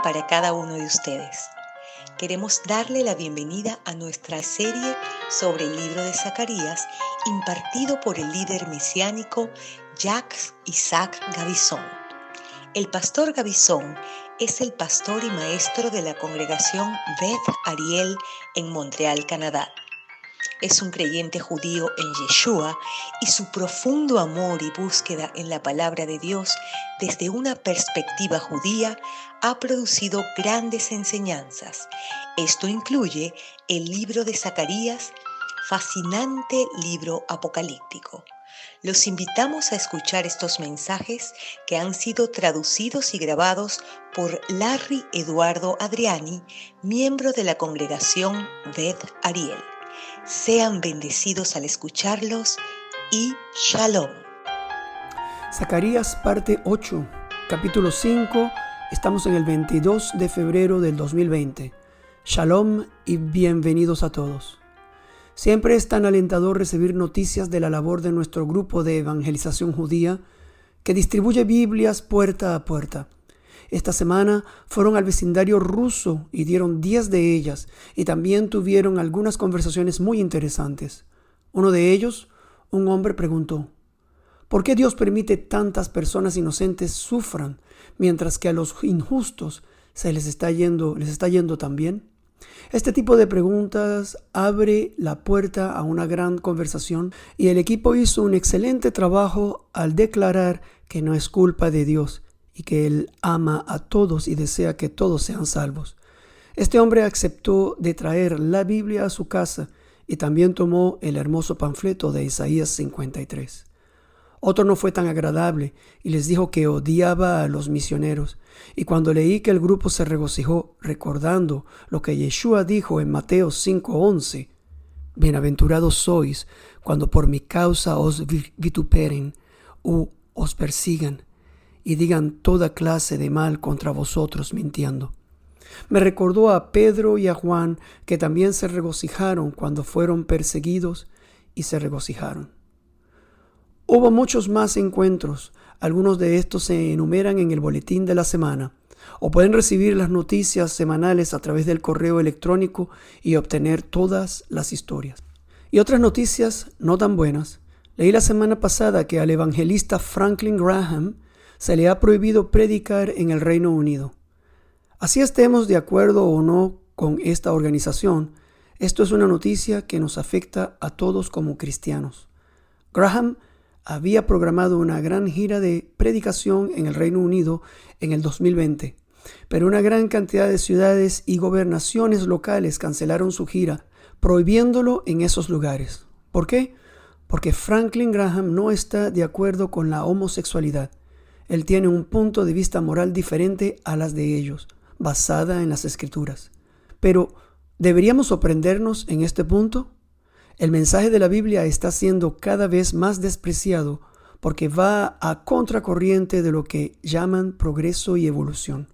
para cada uno de ustedes. Queremos darle la bienvenida a nuestra serie sobre el libro de Zacarías, impartido por el líder mesiánico Jacques Isaac Gavison. El pastor Gavison es el pastor y maestro de la congregación Beth Ariel en Montreal, Canadá. Es un creyente judío en Yeshua y su profundo amor y búsqueda en la palabra de Dios desde una perspectiva judía ha producido grandes enseñanzas. Esto incluye el libro de Zacarías, fascinante libro apocalíptico. Los invitamos a escuchar estos mensajes que han sido traducidos y grabados por Larry Eduardo Adriani, miembro de la congregación Beth Ariel. Sean bendecidos al escucharlos y Shalom. Zacarías parte 8, capítulo 5, estamos en el 22 de febrero del 2020. Shalom y bienvenidos a todos. Siempre es tan alentador recibir noticias de la labor de nuestro grupo de evangelización judía que distribuye Biblias puerta a puerta. Esta semana fueron al vecindario ruso y dieron 10 de ellas y también tuvieron algunas conversaciones muy interesantes. Uno de ellos, un hombre preguntó: ¿por qué Dios permite tantas personas inocentes sufran mientras que a los injustos les está yendo tan bien? Este tipo de preguntas abre la puerta a una gran conversación y el equipo hizo un excelente trabajo al declarar que no es culpa de Dios y que Él ama a todos y desea que todos sean salvos. Este hombre aceptó de traer la Biblia a su casa y también tomó el hermoso panfleto de Isaías 53. Otro no fue tan agradable y les dijo que odiaba a los misioneros. Y cuando leí que el grupo se regocijó recordando lo que Yeshua dijo en Mateo 5:11, bienaventurados sois cuando por mi causa os vituperen o os persigan y digan toda clase de mal contra vosotros mintiendo. Me recordó a Pedro y a Juan, que también se regocijaron cuando fueron perseguidos y se regocijaron. Hubo muchos más encuentros. Algunos de estos se enumeran en el boletín de la semana, o pueden recibir las noticias semanales a través del correo electrónico y obtener todas las historias. Y otras noticias no tan buenas. Leí la semana pasada que al evangelista Franklin Graham se le ha prohibido predicar en el Reino Unido. Así estemos de acuerdo o no con esta organización, esto es una noticia que nos afecta a todos como cristianos. Graham había programado una gran gira de predicación en el Reino Unido en el 2020, pero una gran cantidad de ciudades y gobernaciones locales cancelaron su gira, prohibiéndolo en esos lugares. ¿Por qué? Porque Franklin Graham no está de acuerdo con la homosexualidad. Él tiene un punto de vista moral diferente a las de ellos, basada en las Escrituras. Pero, ¿deberíamos sorprendernos en este punto? El mensaje de la Biblia está siendo cada vez más despreciado porque va a contracorriente de lo que llaman progreso y evolución.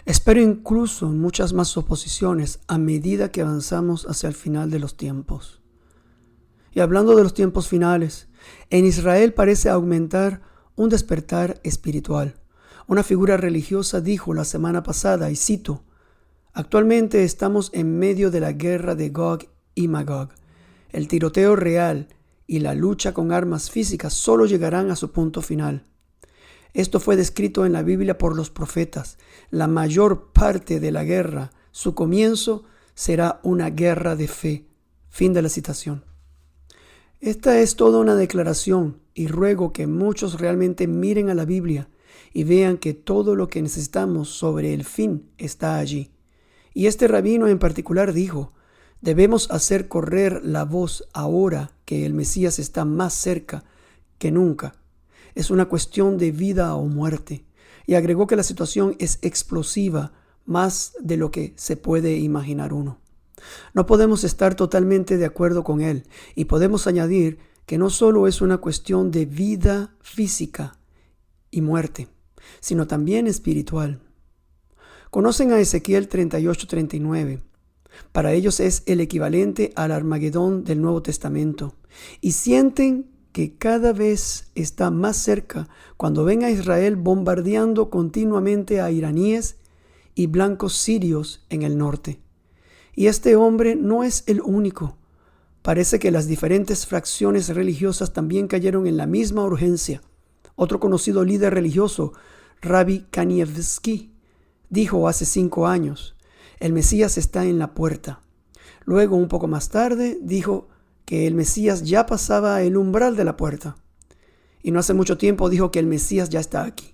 Espero incluso muchas más oposiciones a medida que avanzamos hacia el final de los tiempos. Y hablando de los tiempos finales, en Israel parece aumentar un despertar espiritual. Una figura religiosa dijo la semana pasada, y cito: actualmente estamos en medio de la guerra de Gog y Magog. El tiroteo real y la lucha con armas físicas solo llegarán a su punto final. Esto fue descrito en la Biblia por los profetas. La mayor parte de la guerra, su comienzo, será una guerra de fe. Fin de la citación. Esta es toda una declaración y ruego que muchos realmente miren a la Biblia y vean que todo lo que necesitamos sobre el fin está allí. Y este rabino en particular dijo: debemos hacer correr la voz ahora que el Mesías está más cerca que nunca. Es una cuestión de vida o muerte. Y agregó que la situación es explosiva, más de lo que se puede imaginar uno. No podemos estar totalmente de acuerdo con él y podemos añadir que no solo es una cuestión de vida física y muerte, sino también espiritual. Conocen a Ezequiel 38-39. Para ellos es el equivalente al Armagedón del Nuevo Testamento y sienten que cada vez está más cerca cuando ven a Israel bombardeando continuamente a iraníes y blancos sirios en el norte. Y este hombre no es el único. Parece que las diferentes fracciones religiosas también cayeron en la misma urgencia. Otro conocido líder religioso, Rabbi Kanievsky, dijo hace 5 años, el Mesías está en la puerta. Luego, un poco más tarde, dijo que el Mesías ya pasaba el umbral de la puerta. Y no hace mucho tiempo dijo que el Mesías ya está aquí.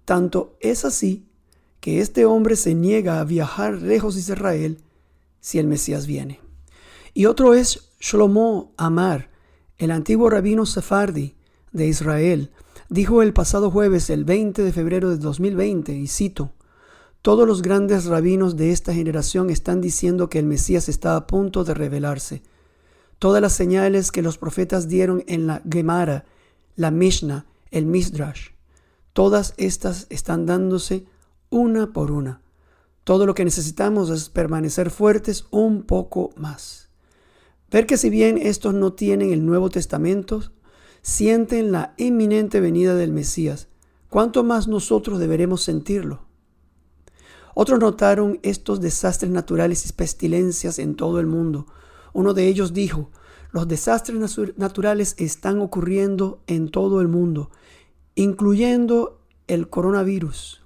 Tanto es así que este hombre se niega a viajar lejos de Israel si el Mesías viene. Y otro es Shlomo Amar, el antiguo rabino sefardí de Israel. Dijo el pasado jueves, el 20 de febrero de 2020, y cito, todos los grandes rabinos de esta generación están diciendo que el Mesías está a punto de revelarse. Todas las señales que los profetas dieron en la Gemara, la Mishnah, el Midrash, todas estas están dándose una por una. Todo lo que necesitamos es permanecer fuertes un poco más. Ver que si bien estos no tienen el Nuevo Testamento, sienten la inminente venida del Mesías, ¿cuánto más nosotros deberemos sentirlo? Otros notaron estos desastres naturales y pestilencias en todo el mundo. Uno de ellos dijo, los desastres naturales están ocurriendo en todo el mundo, incluyendo el coronavirus,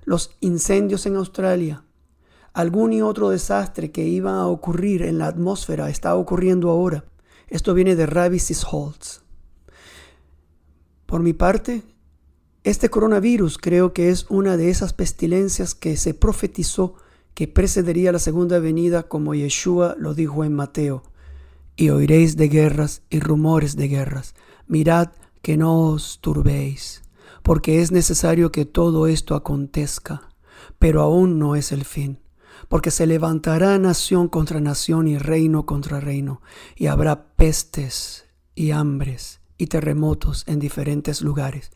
los incendios en Australia. Algún y otro desastre que iba a ocurrir en la atmósfera está ocurriendo ahora. Esto viene de Rabbi Sisholtz. Por mi parte, este coronavirus creo que es una de esas pestilencias que se profetizó que precedería la segunda venida, como Yeshua lo dijo en Mateo. Y oiréis de guerras y rumores de guerras. Mirad que no os turbéis, porque es necesario que todo esto acontezca, pero aún no es el fin. Porque se levantará nación contra nación y reino contra reino, y habrá pestes y hambres y terremotos en diferentes lugares.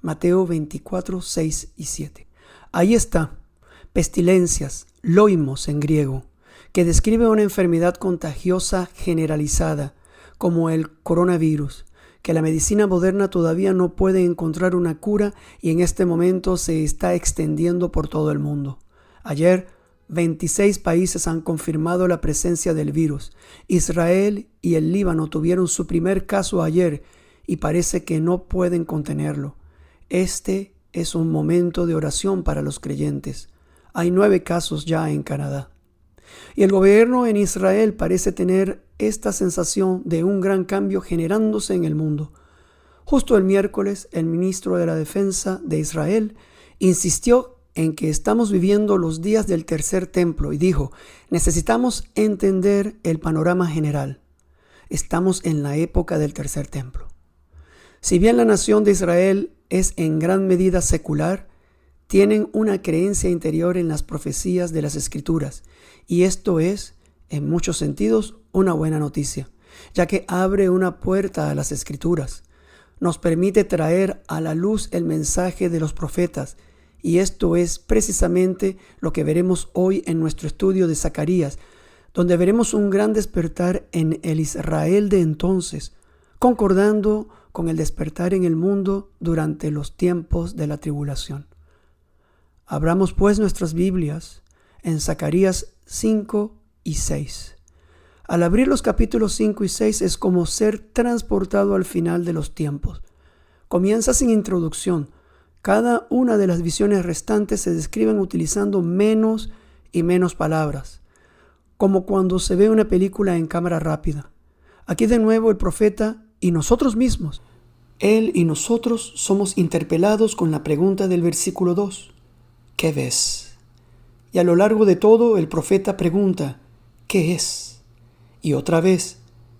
Mateo 24, 6 y 7. Ahí está, pestilencias, loimos en griego, que describe una enfermedad contagiosa generalizada, como el coronavirus, que la medicina moderna todavía no puede encontrar una cura y en este momento se está extendiendo por todo el mundo. Ayer, 26 países han confirmado la presencia del virus. Israel y el Líbano tuvieron su primer caso ayer y parece que no pueden contenerlo. Este es un momento de oración para los creyentes. Hay 9 casos ya en Canadá. Y el gobierno en Israel parece tener esta sensación de un gran cambio generándose en el mundo. Justo el miércoles, el ministro de la Defensa de Israel insistió en que estamos viviendo los días del tercer templo y dijo, necesitamos entender el panorama general. Estamos en la época del tercer templo. Si bien la nación de Israel es en gran medida secular, tienen una creencia interior en las profecías de las Escrituras, y esto es, en muchos sentidos, una buena noticia, ya que abre una puerta a las Escrituras. Nos permite traer a la luz el mensaje de los profetas, y esto es precisamente lo que veremos hoy en nuestro estudio de Zacarías, donde veremos un gran despertar en el Israel de entonces, concordando con el despertar en el mundo durante los tiempos de la tribulación. Abramos pues nuestras Biblias en Zacarías 5 y 6. Al abrir los capítulos 5 y 6 es como ser transportado al final de los tiempos. Comienza sin introducción. Cada una de las visiones restantes se describen utilizando menos y menos palabras, como cuando se ve una película en cámara rápida. Aquí de nuevo el profeta y nosotros mismos. Él y nosotros somos interpelados con la pregunta del versículo 2. ¿Qué ves? Y a lo largo de todo el profeta pregunta, ¿qué es? Y otra vez,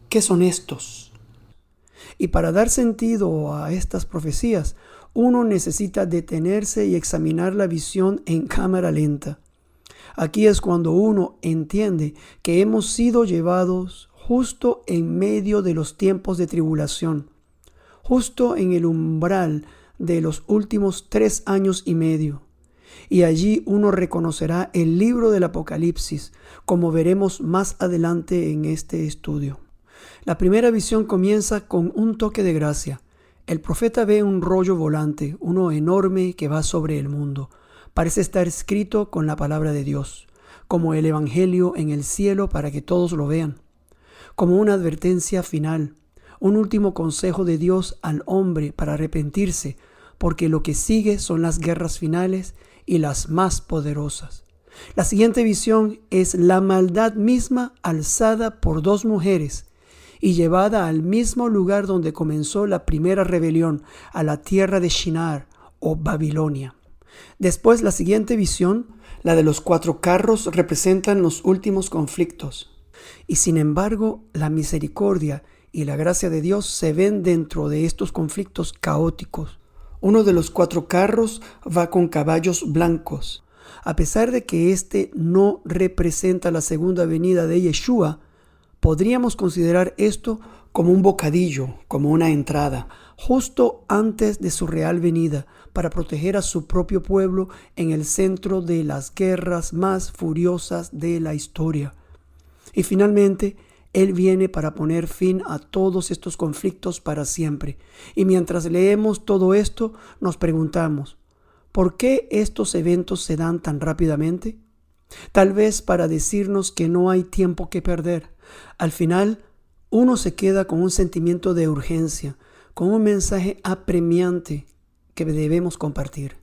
¿qué son estos? Y para dar sentido a estas profecías, uno necesita detenerse y examinar la visión en cámara lenta. Aquí es cuando uno entiende que hemos sido llevados justo en medio de los tiempos de tribulación, justo en el umbral de los últimos 3 años y medio. Y allí uno reconocerá el libro del Apocalipsis, como veremos más adelante en este estudio. La primera visión comienza con un toque de gracia. El profeta ve un rollo volante, uno enorme que va sobre el mundo. Parece estar escrito con la palabra de Dios, como el Evangelio en el cielo para que todos lo vean, como una advertencia final, un último consejo de Dios al hombre para arrepentirse, porque lo que sigue son las guerras finales y las más poderosas. La siguiente visión es la maldad misma alzada por dos mujeres y llevada al mismo lugar donde comenzó la primera rebelión, a la tierra de Shinar o Babilonia. Después, la siguiente visión, la de los 4 carros, representan los últimos conflictos. Y sin embargo, la misericordia y la gracia de Dios se ven dentro de estos conflictos caóticos. Uno de los 4 carros va con caballos blancos. A pesar de que este no representa la segunda venida de Yeshua, podríamos considerar esto como un bocadillo, como una entrada, justo antes de su real venida, para proteger a su propio pueblo en el centro de las guerras más furiosas de la historia. Y finalmente, Él viene para poner fin a todos estos conflictos para siempre. Y mientras leemos todo esto, nos preguntamos, ¿por qué estos eventos se dan tan rápidamente? Tal vez para decirnos que no hay tiempo que perder. Al final, uno se queda con un sentimiento de urgencia, con un mensaje apremiante que debemos compartir.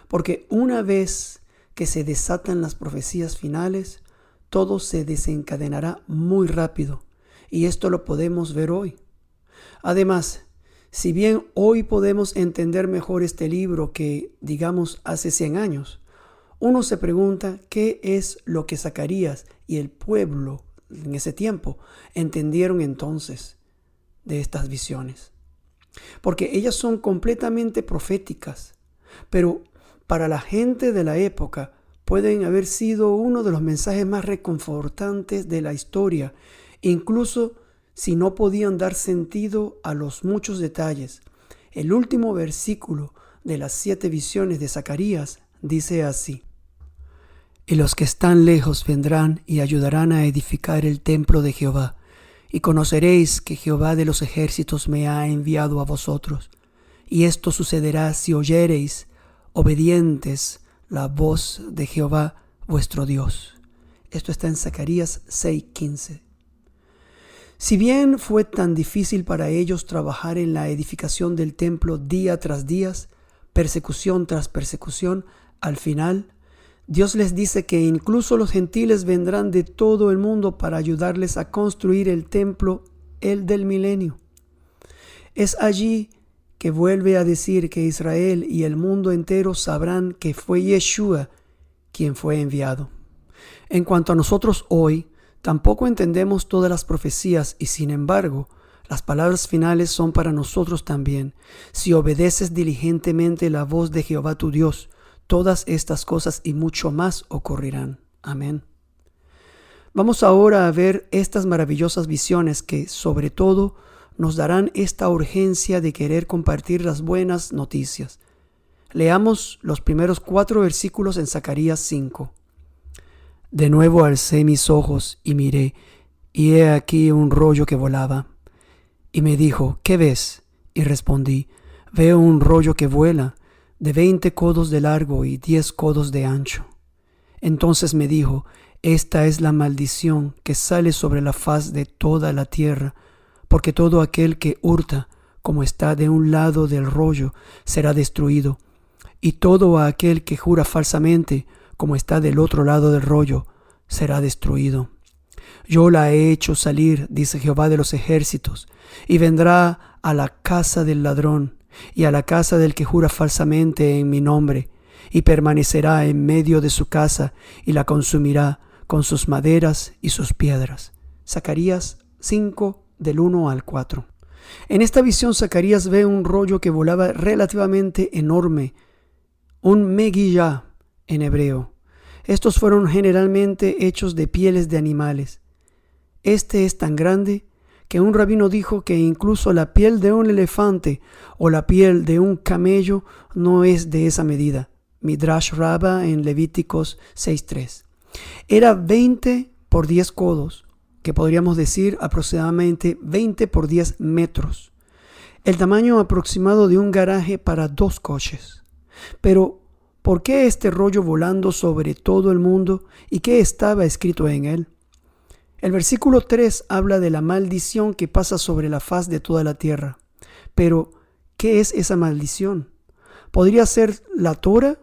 Porque una vez que se desatan las profecías finales, todo se desencadenará muy rápido. Y esto lo podemos ver hoy. Además, si bien hoy podemos entender mejor este libro que, digamos, hace 100 años, uno se pregunta qué es lo que Zacarías y el pueblo en ese tiempo entendieron entonces de estas visiones. Porque ellas son completamente proféticas, pero para la gente de la época pueden haber sido uno de los mensajes más reconfortantes de la historia, incluso si no podían dar sentido a los muchos detalles. El último versículo de las 7 visiones de Zacarías dice así: Y los que están lejos vendrán y ayudarán a edificar el templo de Jehová, y conoceréis que Jehová de los ejércitos me ha enviado a vosotros. Y esto sucederá si oyereis, obedientes, la voz de Jehová vuestro Dios. Esto está en Zacarías 6:15. Si bien fue tan difícil para ellos trabajar en la edificación del templo día tras día, persecución tras persecución, al final Dios les dice que incluso los gentiles vendrán de todo el mundo para ayudarles a construir el templo, el del milenio. Es allí que vuelve a decir que Israel y el mundo entero sabrán que fue Yeshua quien fue enviado. En cuanto a nosotros hoy, tampoco entendemos todas las profecías y sin embargo, las palabras finales son para nosotros también. Si obedeces diligentemente la voz de Jehová tu Dios, todas estas cosas y mucho más ocurrirán. Amén. Vamos ahora a ver estas maravillosas visiones que, sobre todo, nos darán esta urgencia de querer compartir las buenas noticias. Leamos los primeros 4 versículos en Zacarías 5. De nuevo alcé mis ojos y miré, y he aquí un rollo que volaba. Y me dijo, ¿qué ves? Y respondí, veo un rollo que vuela, de 20 codos de largo y 10 codos de ancho. Entonces me dijo, esta es la maldición que sale sobre la faz de toda la tierra, porque todo aquel que hurta, como está de un lado del rollo, será destruido, y todo aquel que jura falsamente, como está del otro lado del rollo, será destruido. Yo la he hecho salir, dice Jehová de los ejércitos, y vendrá a la casa del ladrón, y a la casa del que jura falsamente en mi nombre, y permanecerá en medio de su casa, y la consumirá con sus maderas y sus piedras. Zacarías 5, del 1 al 4. En esta visión Zacarías ve un rollo que volaba relativamente enorme, un megillá en hebreo. Estos fueron generalmente hechos de pieles de animales. Este es tan grande que un rabino dijo que incluso la piel de un elefante o la piel de un camello no es de esa medida. Midrash Rabbah en Levíticos 6:3. Era 20 por 10 codos, que podríamos decir aproximadamente 20 por 10 metros. El tamaño aproximado de un garaje para 2 coches. Pero, ¿Por qué este rollo volando sobre todo el mundo y qué estaba escrito en él? El versículo 3 habla de la maldición que pasa sobre la faz de toda la tierra. Pero, ¿qué es esa maldición? ¿Podría ser la Torah,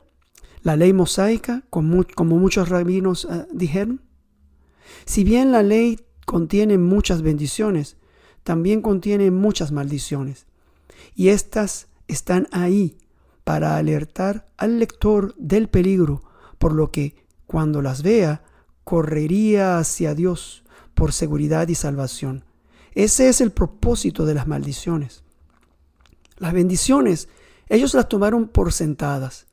la ley mosaica, como muchos rabinos dijeron? Si bien la ley contiene muchas bendiciones, también contiene muchas maldiciones. Y estas están ahí para alertar al lector del peligro, por lo que cuando las vea, correría hacia Dios por seguridad y salvación. Ese es el propósito de las maldiciones. Las bendiciones, ellos las tomaron por sentadas,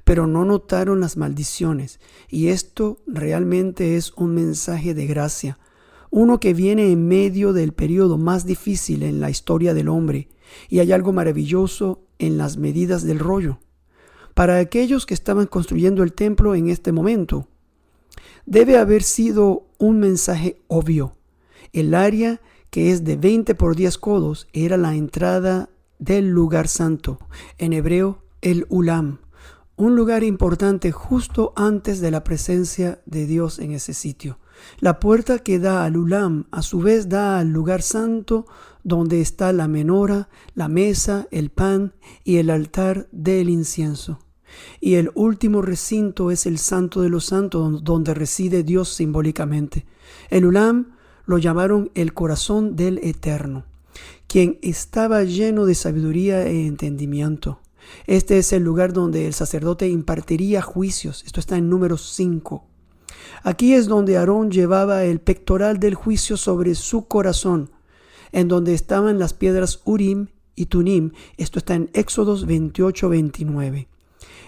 pero no notaron las maldiciones. Y esto realmente es un mensaje de gracia, uno que viene en medio del periodo más difícil en la historia del hombre. Y hay algo maravilloso en las medidas del rollo. Para aquellos que estaban construyendo el templo en este momento, debe haber sido un mensaje obvio. El área, que es de 20 por 10 codos, era la entrada del lugar santo, en hebreo el Ulam, un lugar importante justo antes de la presencia de Dios en ese sitio. La puerta que da al Ulam a su vez da al lugar santo, donde está la menora, la mesa, el pan y el altar del incienso. Y el último recinto es el Santo de los Santos, donde reside Dios simbólicamente. El Ulam lo llamaron el corazón del Eterno, quien estaba lleno de sabiduría e entendimiento. Este es el lugar donde el sacerdote impartiría juicios. Esto está en Números 5. Aquí es donde Aarón llevaba el pectoral del juicio sobre su corazón, en donde estaban las piedras Urim y Tumim. Esto está en Éxodos 28-29.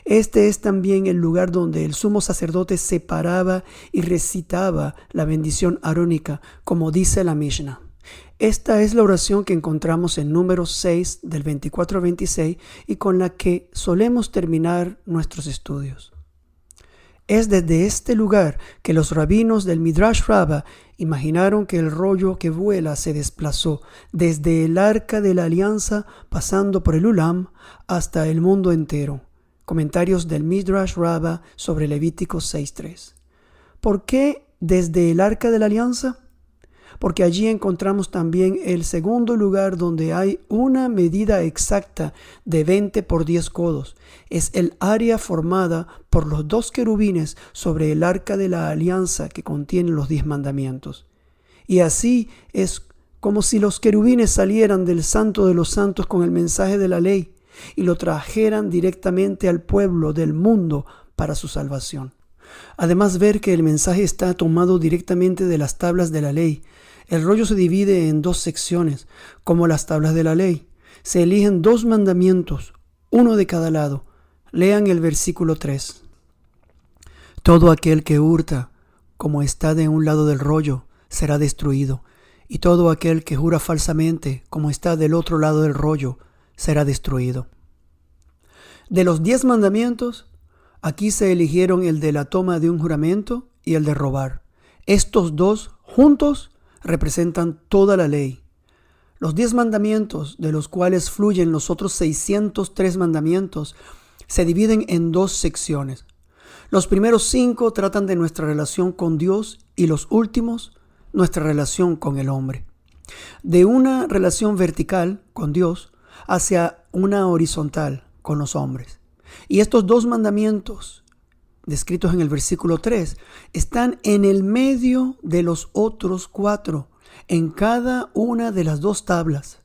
Este es también el lugar donde el sumo sacerdote separaba y recitaba la bendición arónica, como dice la Mishnah. Esta es la oración que encontramos en Números 6, del 24 al 26, y con la que solemos terminar nuestros estudios. Es desde este lugar que los rabinos del Midrash Rabbah imaginaron que el rollo que vuela se desplazó desde el Arca de la Alianza, pasando por el Ulam, hasta el mundo entero. Comentarios del Midrash Rabbah sobre Levítico 6:3. ¿Por qué desde el Arca de la Alianza? Porque allí encontramos también el segundo lugar donde hay una medida exacta de 20 por 10 codos. Es el área formada por los 2 querubines sobre el Arca de la Alianza que contiene los 10 mandamientos. Y así es como si los querubines salieran del Santo de los Santos con el mensaje de la ley y lo trajeran directamente al pueblo del mundo para su salvación. Además, ver que el mensaje está tomado directamente de las tablas de la ley. El rollo se divide en 2 secciones, como las tablas de la ley. Se eligen 2 mandamientos, uno de cada lado. Lean el versículo 3. Todo aquel que hurta, como está de un lado del rollo, será destruido. Y todo aquel que jura falsamente, como está del otro lado del rollo, será destruido. De los 10 mandamientos, aquí se eligieron el de la toma de un juramento y el de robar. Estos 2 juntos representan toda la ley. Los 10 mandamientos, de los cuales fluyen los otros 603 mandamientos, se dividen en 2 secciones. Los primeros 5 tratan de nuestra relación con Dios y los últimos, nuestra relación con el hombre. De una relación vertical con Dios hacia una horizontal con los hombres. Y estos 2 mandamientos, descritos en el versículo 3, están en el medio de los otros 4, en cada una de las 2 tablas.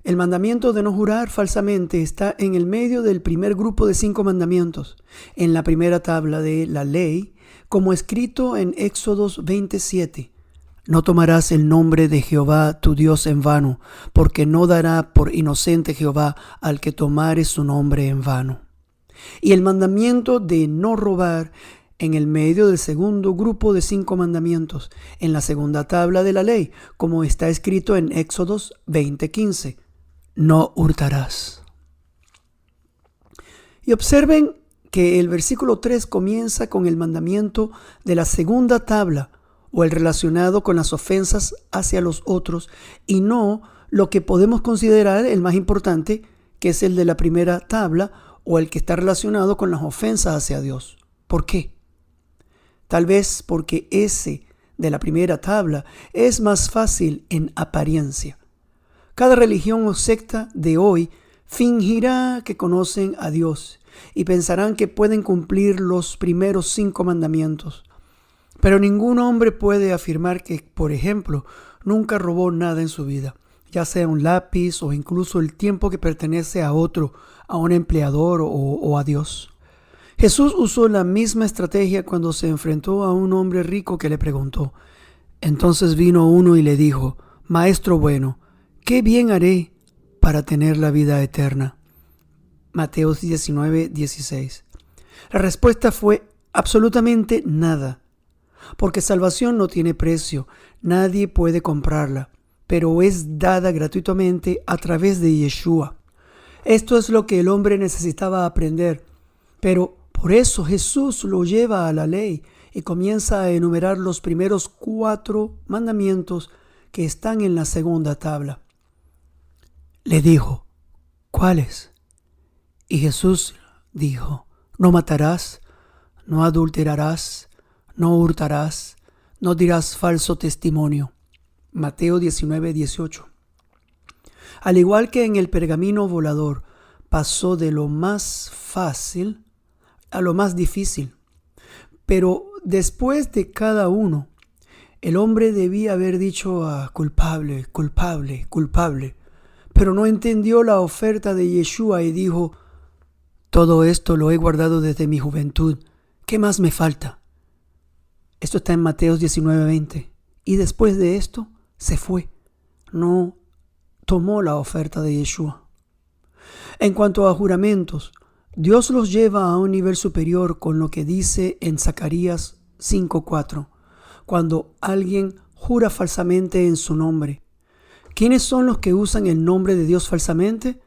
El mandamiento de no jurar falsamente está en el medio del primer grupo de 5 mandamientos, en la primera tabla de la ley, como escrito en Éxodos 27. No tomarás el nombre de Jehová tu Dios en vano, porque no dará por inocente Jehová al que tomare su nombre en vano. Y el mandamiento de no robar en el medio del segundo grupo de 5 mandamientos, en la segunda tabla de la ley, como está escrito en Éxodos 20:15. No hurtarás. Y observen que el versículo 3 comienza con el mandamiento de la segunda tabla, o el relacionado con las ofensas hacia los otros, y no lo que podemos considerar el más importante, que es el de la primera tabla, o el que está relacionado con las ofensas hacia Dios. ¿Por qué? Tal vez porque ese de la primera tabla es más fácil en apariencia. Cada religión o secta de hoy fingirá que conocen a Dios y pensarán que pueden cumplir los primeros 5 mandamientos. Pero ningún hombre puede afirmar que, por ejemplo, nunca robó nada en su vida, ya sea un lápiz o incluso el tiempo que pertenece a otro, a un empleador o a Dios. Jesús usó la misma estrategia cuando se enfrentó a un hombre rico que le preguntó. Entonces vino uno y le dijo, Maestro bueno, ¿qué bien haré para tener la vida eterna? Mateo 19:16. La respuesta fue absolutamente nada, porque salvación no tiene precio, nadie puede comprarla, pero es dada gratuitamente a través de Yeshua. Esto es lo que el hombre necesitaba aprender, pero por eso Jesús lo lleva a la ley y comienza a enumerar los primeros 4 mandamientos que están en la segunda tabla. Le dijo, ¿cuáles? Y Jesús dijo, no matarás, no adulterarás, no hurtarás, no dirás falso testimonio. Mateo 19:18. Al igual que en el pergamino volador, pasó de lo más fácil a lo más difícil. Pero después de cada uno, el hombre debía haber dicho culpable, culpable, culpable. Pero no entendió la oferta de Yeshua y dijo, todo esto lo he guardado desde mi juventud. ¿Qué más me falta? Esto está en Mateo 19:20. Y después de esto, se fue. No tomó la oferta de Yeshua. En cuanto a juramentos, Dios los lleva a un nivel superior con lo que dice en Zacarías 5:4, cuando alguien jura falsamente en su nombre. ¿Quiénes son los que usan el nombre de Dios falsamente?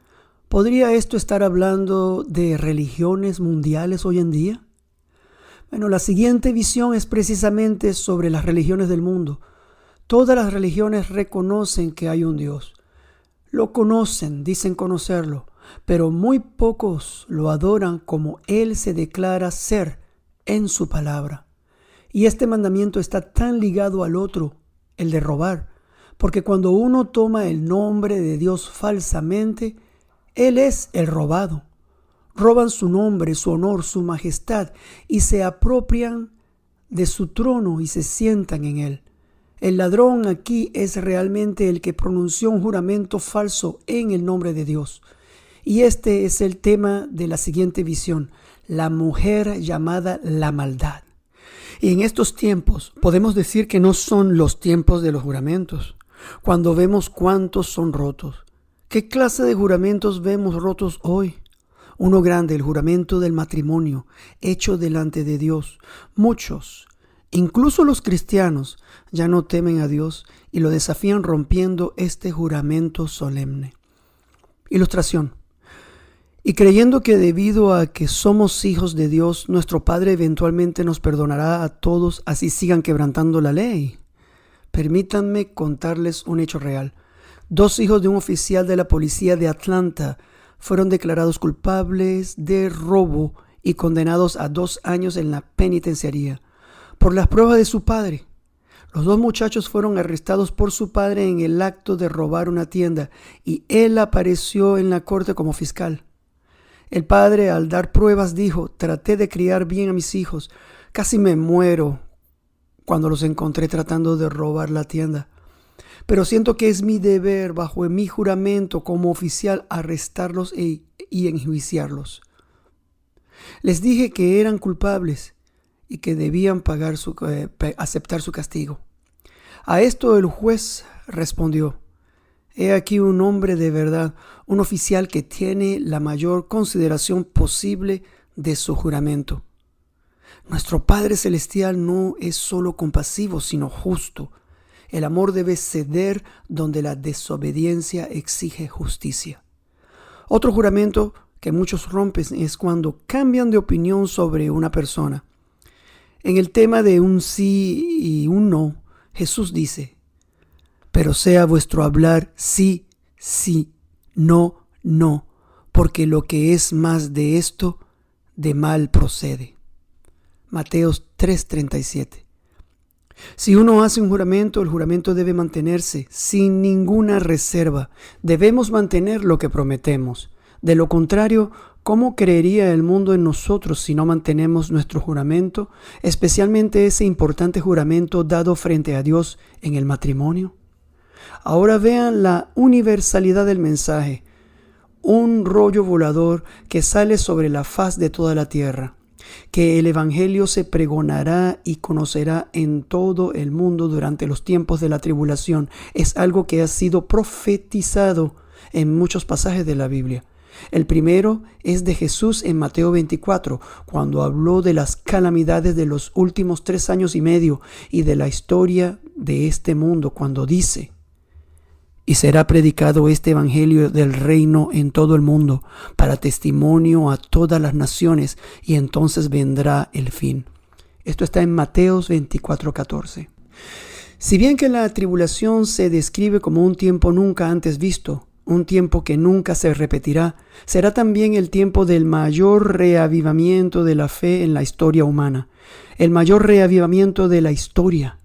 ¿Podría esto estar hablando de religiones mundiales hoy en día? Bueno, la siguiente visión es precisamente sobre las religiones del mundo. Todas las religiones reconocen que hay un Dios. Lo conocen, dicen conocerlo, pero muy pocos lo adoran como Él se declara ser en su palabra. Y este mandamiento está tan ligado al otro, el de robar, porque cuando uno toma el nombre de Dios falsamente, Él es el robado. Roban su nombre, su honor, su majestad y se apropian de su trono y se sientan en él. El ladrón aquí es realmente el que pronunció un juramento falso en el nombre de Dios. Y este es el tema de la siguiente visión, la mujer llamada la maldad. Y en estos tiempos podemos decir que no son los tiempos de los juramentos, cuando vemos cuántos son rotos. ¿Qué clase de juramentos vemos rotos hoy? Uno grande, el juramento del matrimonio, hecho delante de Dios. Muchos, incluso los cristianos, ya no temen a Dios y lo desafían rompiendo este juramento solemne. Ilustración. Y creyendo que debido a que somos hijos de Dios, nuestro Padre eventualmente nos perdonará a todos, así sigan quebrantando la ley. Permítanme contarles un hecho real. 2 hijos de un oficial de la policía de Atlanta fueron declarados culpables de robo y condenados a 2 años en la penitenciaría por las pruebas de su padre. Los 2 muchachos fueron arrestados por su padre en el acto de robar una tienda y él apareció en la corte como fiscal. El padre, al dar pruebas, dijo: traté de criar bien a mis hijos, casi me muero cuando los encontré tratando de robar la tienda. Pero siento que es mi deber, bajo mi juramento como oficial, arrestarlos y enjuiciarlos. Les dije que eran culpables y que debían aceptar su castigo. A esto el juez respondió: he aquí un hombre de verdad, un oficial que tiene la mayor consideración posible de su juramento. Nuestro Padre Celestial no es solo compasivo, sino justo. El amor debe ceder donde la desobediencia exige justicia. Otro juramento que muchos rompen es cuando cambian de opinión sobre una persona. En el tema de un sí y un no, Jesús dice: pero sea vuestro hablar sí, sí, no, no, porque lo que es más de esto, de mal procede. Mateos 3:37. Si uno hace un juramento, el juramento debe mantenerse sin ninguna reserva. Debemos mantener lo que prometemos. De lo contrario, ¿cómo creería el mundo en nosotros si no mantenemos nuestro juramento, especialmente ese importante juramento dado frente a Dios en el matrimonio? Ahora vean la universalidad del mensaje, un rollo volador que sale sobre la faz de toda la tierra, que el Evangelio se pregonará y conocerá en todo el mundo durante los tiempos de la tribulación. Es algo que ha sido profetizado en muchos pasajes de la Biblia. El primero es de Jesús en Mateo 24, cuando habló de las calamidades de los últimos 3 años y medio y de la historia de este mundo, cuando dice: y será predicado este evangelio del reino en todo el mundo, para testimonio a todas las naciones, y entonces vendrá el fin. Esto está en Mateo 24:14. Si bien que la tribulación se describe como un tiempo nunca antes visto, un tiempo que nunca se repetirá, será también el tiempo del mayor reavivamiento de la fe en la historia humana. El mayor reavivamiento de la historia.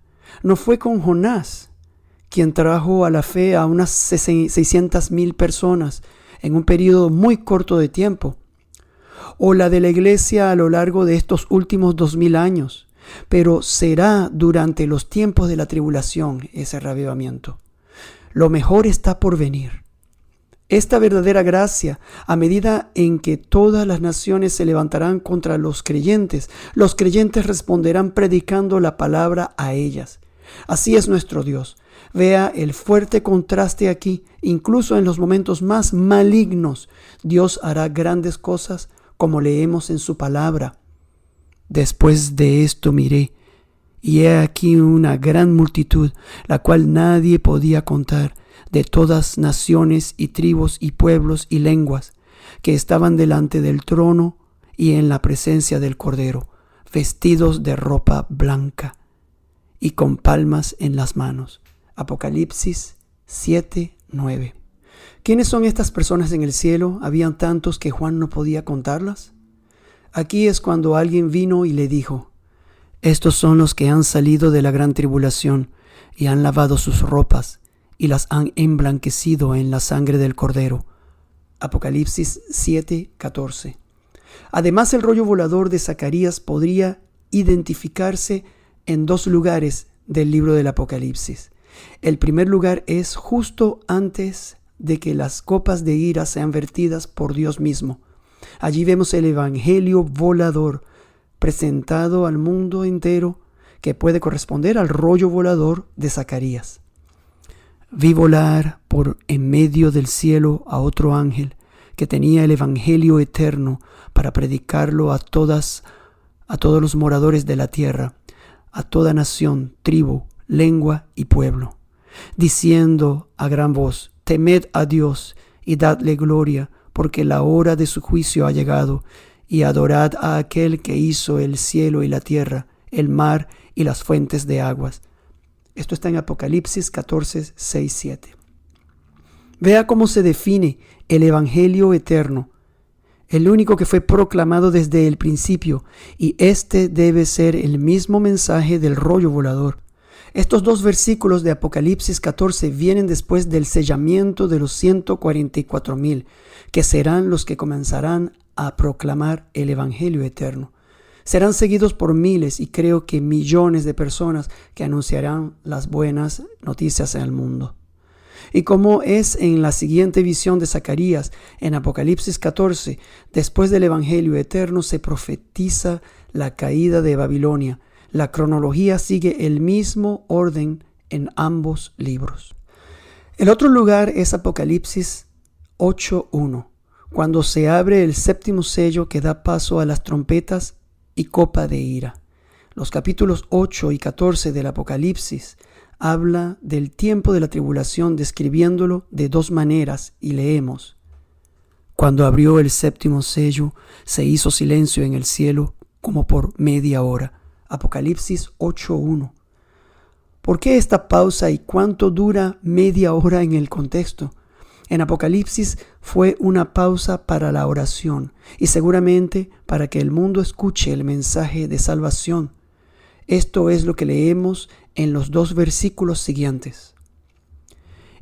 No fue con Jonás, quien trajo a la fe a unas 600,000 personas en un periodo muy corto de tiempo, o la de la iglesia a lo largo de estos últimos 2000 años, pero será durante los tiempos de la tribulación ese reavivamiento. Lo mejor está por venir. Esta verdadera gracia, a medida en que todas las naciones se levantarán contra los creyentes responderán predicando la palabra a ellas. Así es nuestro Dios. Vea el fuerte contraste aquí. Incluso en los momentos más malignos, Dios hará grandes cosas, como leemos en su palabra. Después de esto miré, y he aquí una gran multitud, la cual nadie podía contar, de todas naciones y tribus y pueblos y lenguas, que estaban delante del trono y en la presencia del Cordero, vestidos de ropa blanca y con palmas en las manos. Apocalipsis 7:9. ¿Quiénes son estas personas en el cielo? Habían tantos que Juan no podía contarlas. Aquí es cuando alguien vino y le dijo: estos son los que han salido de la gran tribulación y han lavado sus ropas y las han emblanquecido en la sangre del Cordero. Apocalipsis 7:14. Además, el rollo volador de Zacarías podría identificarse en 2 lugares del libro del Apocalipsis. El primer lugar es justo antes de que las copas de ira sean vertidas por Dios mismo. Allí vemos el evangelio volador presentado al mundo entero, que puede corresponder al rollo volador de Zacarías. Vi volar por en medio del cielo a otro ángel que tenía el evangelio eterno para predicarlo a todos los moradores de la tierra, a toda nación, tribu, lengua y pueblo, diciendo a gran voz: temed a Dios y dadle gloria, porque la hora de su juicio ha llegado, y adorad a aquel que hizo el cielo y la tierra, el mar y las fuentes de aguas. Esto está en Apocalipsis 14:6-7. Vea cómo se define el evangelio eterno, el único que fue proclamado desde el principio, y este debe ser el mismo mensaje del rollo volador. Estos 2 versículos de Apocalipsis 14 vienen después del sellamiento de los 144,000, que serán los que comenzarán a proclamar el evangelio eterno. Serán seguidos por miles y creo que millones de personas que anunciarán las buenas noticias en el mundo. Y como es en la siguiente visión de Zacarías, en Apocalipsis 14, después del evangelio eterno se profetiza la caída de Babilonia. La cronología sigue el mismo orden en ambos libros. El otro lugar es Apocalipsis 8:1, cuando se abre el 7º sello que da paso a las trompetas y copa de ira. Los capítulos 8 y 14 del Apocalipsis habla del tiempo de la tribulación, describiéndolo de 2 maneras, y leemos: cuando abrió el 7º sello, se hizo silencio en el cielo como por media hora. Apocalipsis 8:1. ¿Por qué esta pausa y cuánto dura media hora en el contexto? En Apocalipsis fue una pausa para la oración y seguramente para que el mundo escuche el mensaje de salvación. Esto es lo que leemos en los 2 versículos siguientes.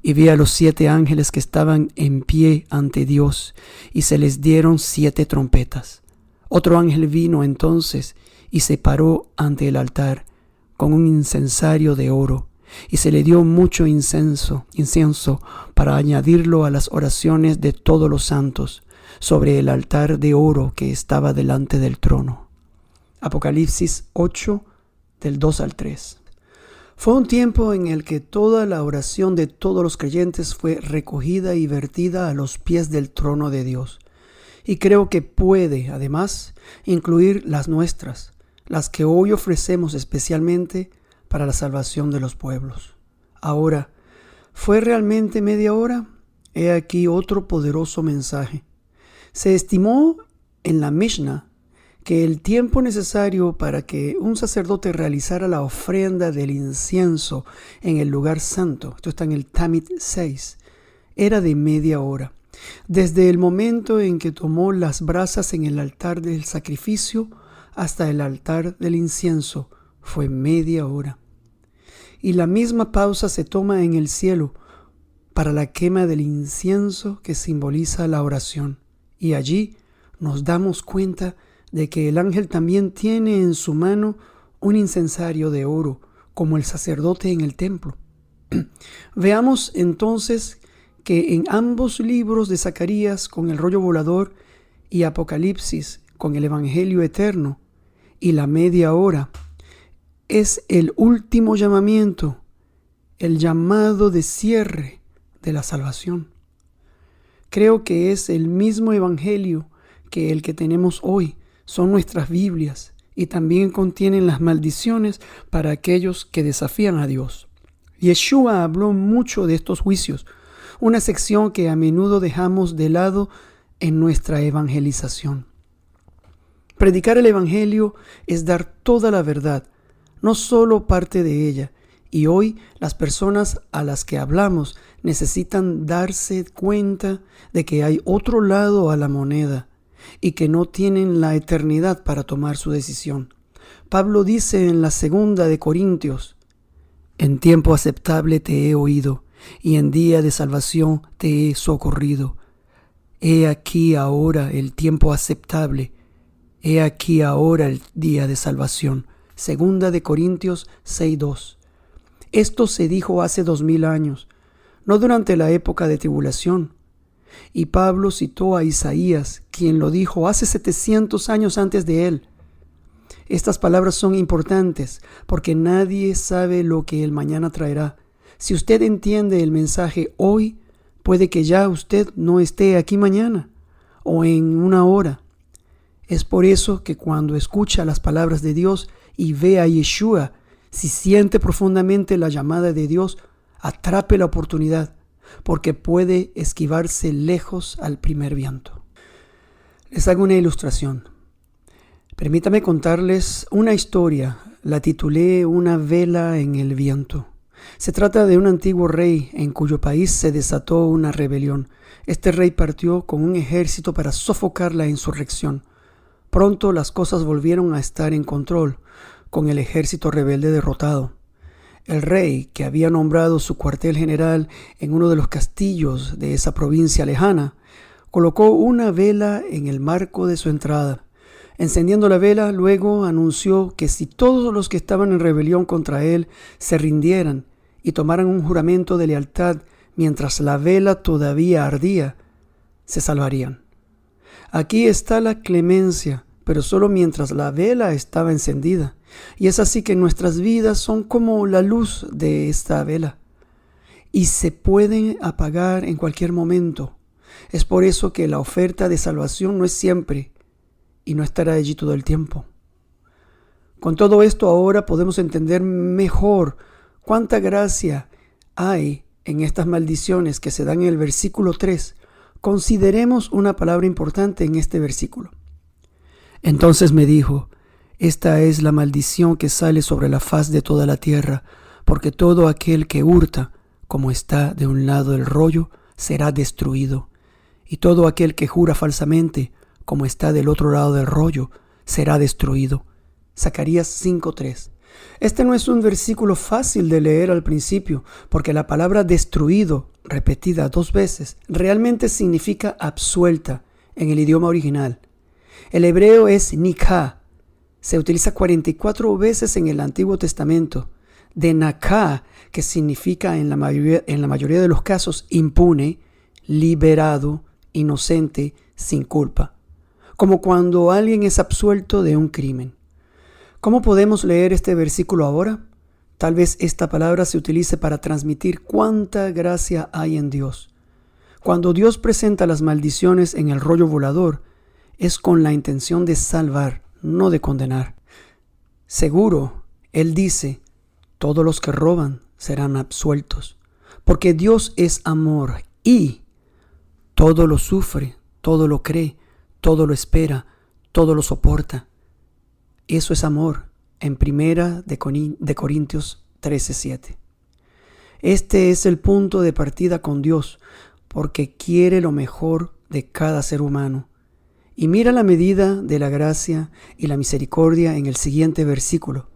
Y vi a los 7 ángeles que estaban en pie ante Dios, y se les dieron 7 trompetas. Otro ángel vino entonces y se paró ante el altar con un incensario de oro, y se le dio mucho incienso para añadirlo a las oraciones de todos los santos sobre el altar de oro que estaba delante del trono. Apocalipsis 8, del 2 al 3. Fue un tiempo en el que toda la oración de todos los creyentes fue recogida y vertida a los pies del trono de Dios. Y creo que puede, además, incluir las nuestras, las que hoy ofrecemos especialmente para la salvación de los pueblos. Ahora, ¿fue realmente media hora? He aquí otro poderoso mensaje. Se estimó en la Mishnah que el tiempo necesario para que un sacerdote realizara la ofrenda del incienso en el lugar santo, esto está en el Talmud 6, era de media hora. Desde el momento en que tomó las brasas en el altar del sacrificio hasta el altar del incienso, fue media hora. Y la misma pausa se toma en el cielo para la quema del incienso que simboliza la oración. Y allí nos damos cuenta de que el ángel también tiene en su mano un incensario de oro, como el sacerdote en el templo. Veamos entonces que en ambos libros de Zacarías con el rollo volador y Apocalipsis con el Evangelio eterno y la media hora, es el último llamamiento, el llamado de cierre de la salvación. Creo que es el mismo Evangelio que el que tenemos hoy. Son nuestras Biblias y también contienen las maldiciones para aquellos que desafían a Dios. Yeshua habló mucho de estos juicios, una sección que a menudo dejamos de lado en nuestra evangelización. Predicar el Evangelio es dar toda la verdad, no solo parte de ella, y hoy las personas a las que hablamos necesitan darse cuenta de que hay otro lado a la moneda y que no tienen la eternidad para tomar su decisión. Pablo dice en la 2 de Corintios: en tiempo aceptable te he oído, y en día de salvación te he socorrido. He aquí ahora el tiempo aceptable, he aquí ahora el día de salvación. 2 de Corintios 6:2. Esto se dijo hace 2000 años, no durante la época de tribulación. Y Pablo citó a Isaías, quien lo dijo hace 700 años antes de él. Estas palabras son importantes porque nadie sabe lo que el mañana traerá. Si usted entiende el mensaje hoy, puede que ya usted no esté aquí mañana o en una hora. Es por eso que cuando escucha las palabras de Dios y ve a Yeshua, si siente profundamente la llamada de Dios, atrape la oportunidad, porque puede esquivarse lejos al primer viento. Les hago una ilustración. Permítame contarles una historia. La titulé Una vela en el viento. Se trata de un antiguo rey en cuyo país se desató una rebelión. Este rey partió con un ejército para sofocar la insurrección. Pronto las cosas volvieron a estar en control, con el ejército rebelde derrotado. El rey, que había nombrado su cuartel general en uno de los castillos de esa provincia lejana, colocó una vela en el marco de su entrada. Encendiendo la vela, luego anunció que si todos los que estaban en rebelión contra él se rindieran y tomaran un juramento de lealtad mientras la vela todavía ardía, se salvarían. Aquí está la clemencia, pero solo mientras la vela estaba encendida. Y es así que nuestras vidas son como la luz de esta vela y se pueden apagar en cualquier momento. Es por eso que la oferta de salvación no es siempre y no estará allí todo el tiempo. Con todo esto ahora podemos entender mejor cuánta gracia hay en estas maldiciones que se dan en el versículo 3. Consideremos una palabra importante en este versículo. Entonces me dijo: esta es la maldición que sale sobre la faz de toda la tierra, porque todo aquel que hurta, como está de un lado el rollo, será destruido, y todo aquel que jura falsamente, como está del otro lado del rollo, será destruido. Zacarías 5:3. Este no es un versículo fácil de leer al principio, porque la palabra destruido, repetida 2 veces, realmente significa absuelta en el idioma original. El hebreo es nikah. Se utiliza 44 veces en el Antiguo Testamento. De nakah, que significa en la mayoría de los casos impune, liberado, inocente, sin culpa. Como cuando alguien es absuelto de un crimen. ¿Cómo podemos leer este versículo ahora? Tal vez esta palabra se utilice para transmitir cuánta gracia hay en Dios. Cuando Dios presenta las maldiciones en el rollo volador, es con la intención de salvar, no de condenar. Seguro, Él dice, todos los que roban serán absueltos, porque Dios es amor y todo lo sufre, todo lo cree, todo lo espera, todo lo soporta. Eso es amor en 1 de Corintios 13:7. Este es el punto de partida con Dios, porque quiere lo mejor de cada ser humano. Y mira la medida de la gracia y la misericordia en el siguiente versículo.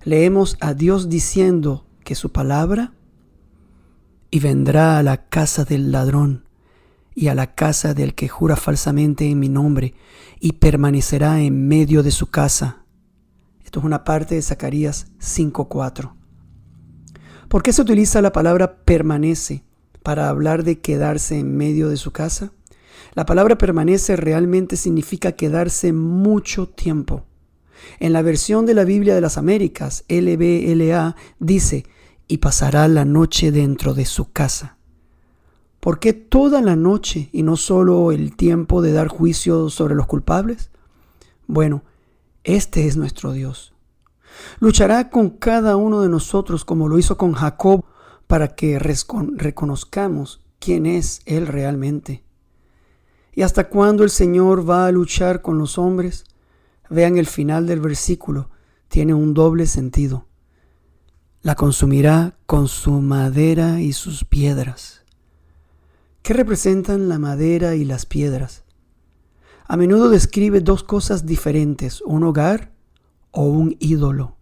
Leemos a Dios diciendo que su palabra y vendrá a la casa del ladrón y a la casa del que jura falsamente en mi nombre y permanecerá en medio de su casa. Esto es una parte de Zacarías 5:4. ¿Por qué se utiliza la palabra permanece para hablar de quedarse en medio de su casa? La palabra permanece realmente significa quedarse mucho tiempo. En la versión de la Biblia de las Américas, LBLA, dice, y pasará la noche dentro de su casa. ¿Por qué toda la noche y no solo el tiempo de dar juicio sobre los culpables? Bueno, este es nuestro Dios. Luchará con cada uno de nosotros como lo hizo con Jacob para que reconozcamos quién es Él realmente. ¿Y hasta cuándo el Señor va a luchar con los hombres? Vean el final del versículo, tiene un doble sentido. La consumirá con su madera y sus piedras. ¿Qué representan la madera y las piedras? A menudo describe 2 cosas diferentes, un hogar o un ídolo.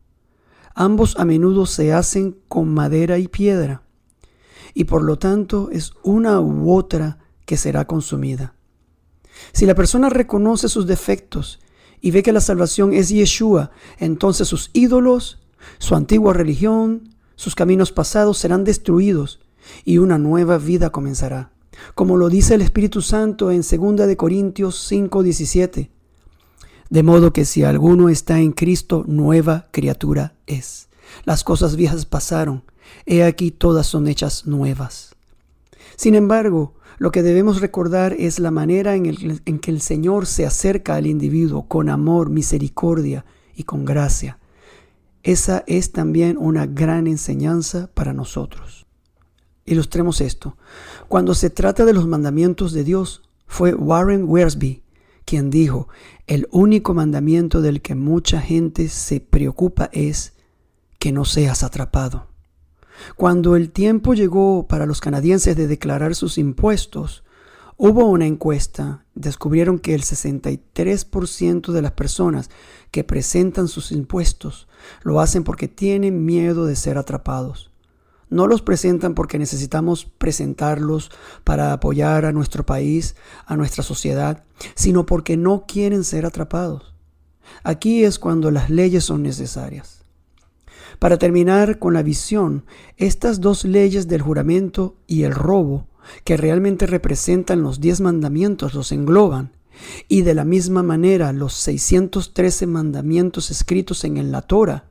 Ambos a menudo se hacen con madera y piedra, y por lo tanto es una u otra que será consumida. Si la persona reconoce sus defectos y ve que la salvación es Yeshua, entonces sus ídolos, su antigua religión, sus caminos pasados serán destruidos y una nueva vida comenzará. Como lo dice el Espíritu Santo en 2 de Corintios 5:17. De modo que si alguno está en Cristo, nueva criatura es. Las cosas viejas pasaron, he aquí todas son hechas nuevas. Sin embargo, lo que debemos recordar es la manera en que el Señor se acerca al individuo con amor, misericordia y con gracia. Esa es también una gran enseñanza para nosotros. Ilustremos esto. Cuando se trata de los mandamientos de Dios, fue Warren Wiersbe quien dijo, el único mandamiento del que mucha gente se preocupa es que no seas atrapado. Cuando el tiempo llegó para los canadienses de declarar sus impuestos, hubo una encuesta, descubrieron que el 63% de las personas que presentan sus impuestos lo hacen porque tienen miedo de ser atrapados. No los presentan porque necesitamos presentarlos para apoyar a nuestro país, a nuestra sociedad, sino porque no quieren ser atrapados. Aquí es cuando las leyes son necesarias. Para terminar con la visión, estas 2 leyes del juramento y el robo, que realmente representan los 10 mandamientos, los engloban. Y de la misma manera, los 613 mandamientos escritos en la Torah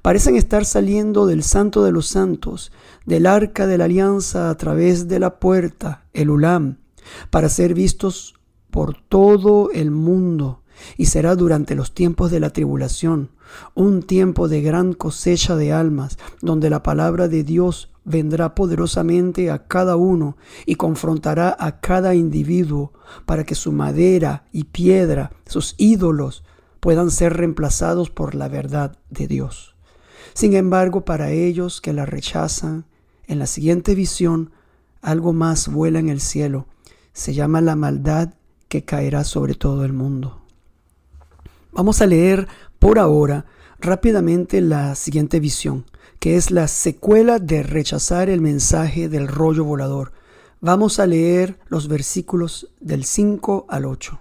parecen estar saliendo del Santo de los Santos, del Arca de la Alianza a través de la puerta, el Ulam, para ser vistos por todo el mundo. Y será durante los tiempos de la tribulación, un tiempo de gran cosecha de almas, donde la palabra de Dios vendrá poderosamente a cada uno y confrontará a cada individuo para que su madera y piedra, sus ídolos, puedan ser reemplazados por la verdad de Dios. Sin embargo, para ellos que la rechazan, en la siguiente visión algo más vuela en el cielo. Se llama la maldad que caerá sobre todo el mundo. Vamos a leer por ahora rápidamente la siguiente visión, que es la secuela de rechazar el mensaje del rollo volador. Vamos a leer los versículos del 5 al 8.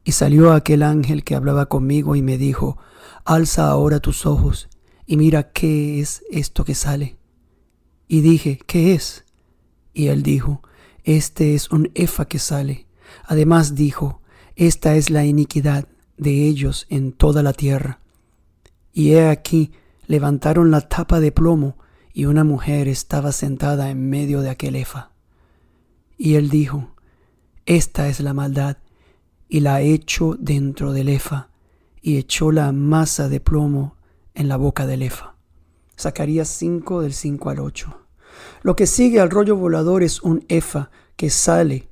Y salió aquel ángel que hablaba conmigo y me dijo: alza ahora tus ojos y mira qué es esto que sale. Y dije: ¿qué es? Y él dijo: este es un efa que sale. Además dijo: esta es la iniquidad de ellos en toda la tierra. Y he aquí, levantaron la tapa de plomo, y una mujer estaba sentada en medio de aquel efa. Y él dijo: esta es la maldad, y la echó dentro del efa, y echó la masa de plomo en la boca del efa. Zacarías 5, del 5 al 8. Lo que sigue al rollo volador es un efa que sale,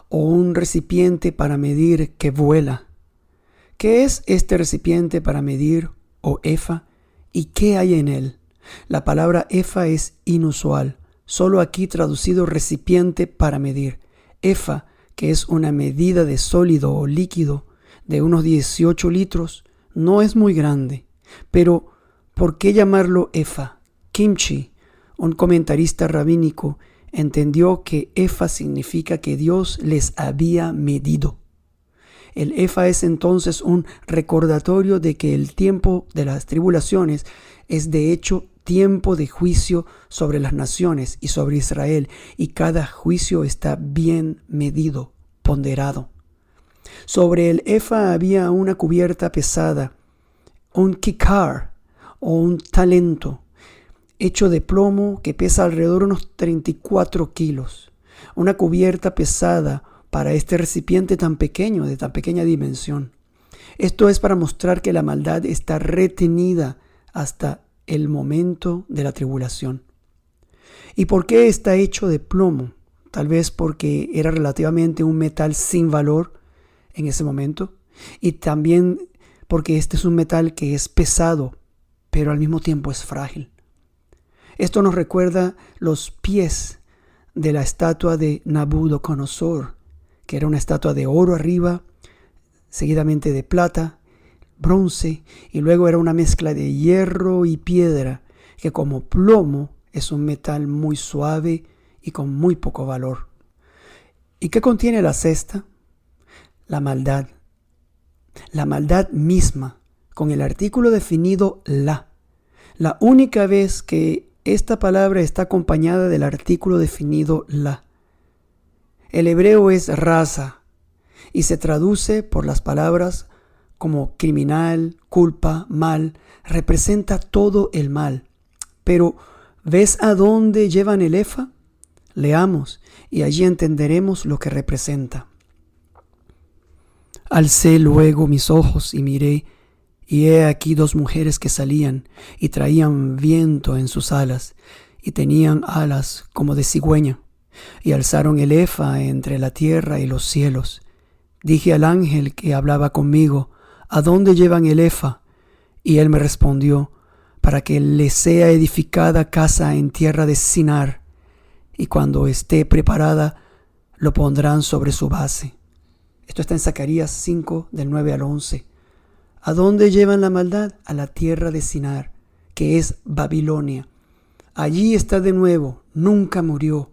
o un recipiente para medir que vuela. ¿Qué es este recipiente para medir, o efa, y qué hay en él? La palabra efa es inusual, solo aquí traducido recipiente para medir. Efa, que es una medida de sólido o líquido de unos 18 litros, no es muy grande. Pero, ¿por qué llamarlo efa? Kimchi, un comentarista rabínico, entendió que efa significa que Dios les había medido. El efa es entonces un recordatorio de que el tiempo de las tribulaciones es de hecho tiempo de juicio sobre las naciones y sobre Israel, y cada juicio está bien medido, ponderado. Sobre el efa había una cubierta pesada, un kikar o un talento, hecho de plomo que pesa alrededor de unos 34 kilos. Una cubierta pesada para este recipiente tan pequeño, de tan pequeña dimensión. Esto es para mostrar que la maldad está retenida hasta el momento de la tribulación. ¿Y por qué está hecho de plomo? Tal vez porque era relativamente un metal sin valor en ese momento, y también porque este es un metal que es pesado, pero al mismo tiempo es frágil. Esto nos recuerda los pies de la estatua de Nabucodonosor, que era una estatua de oro arriba, seguidamente de plata, bronce, y luego era una mezcla de hierro y piedra, que como plomo es un metal muy suave y con muy poco valor. ¿Y qué contiene la cesta? La maldad misma, con el artículo definido la. La única vez que esta palabra está acompañada del artículo definido la. El hebreo es raza y se traduce por las palabras como criminal, culpa, mal. Representa todo el mal. Pero, ¿ves a dónde llevan el efa? Leamos y allí entenderemos lo que representa. Alcé luego mis ojos y miré, y he aquí dos mujeres que salían y traían viento en sus alas, y tenían alas como de cigüeña, y alzaron el efa entre la tierra y los cielos. Dije al ángel que hablaba conmigo: ¿a dónde llevan el efa? Y él me respondió: para que le sea edificada casa en tierra de Sinar, y cuando esté preparada lo pondrán sobre su base. Esto está en Zacarías 5, del 9 al 11. ¿A dónde llevan la maldad? A la tierra de Sinar, que es Babilonia. Allí está de nuevo, nunca murió.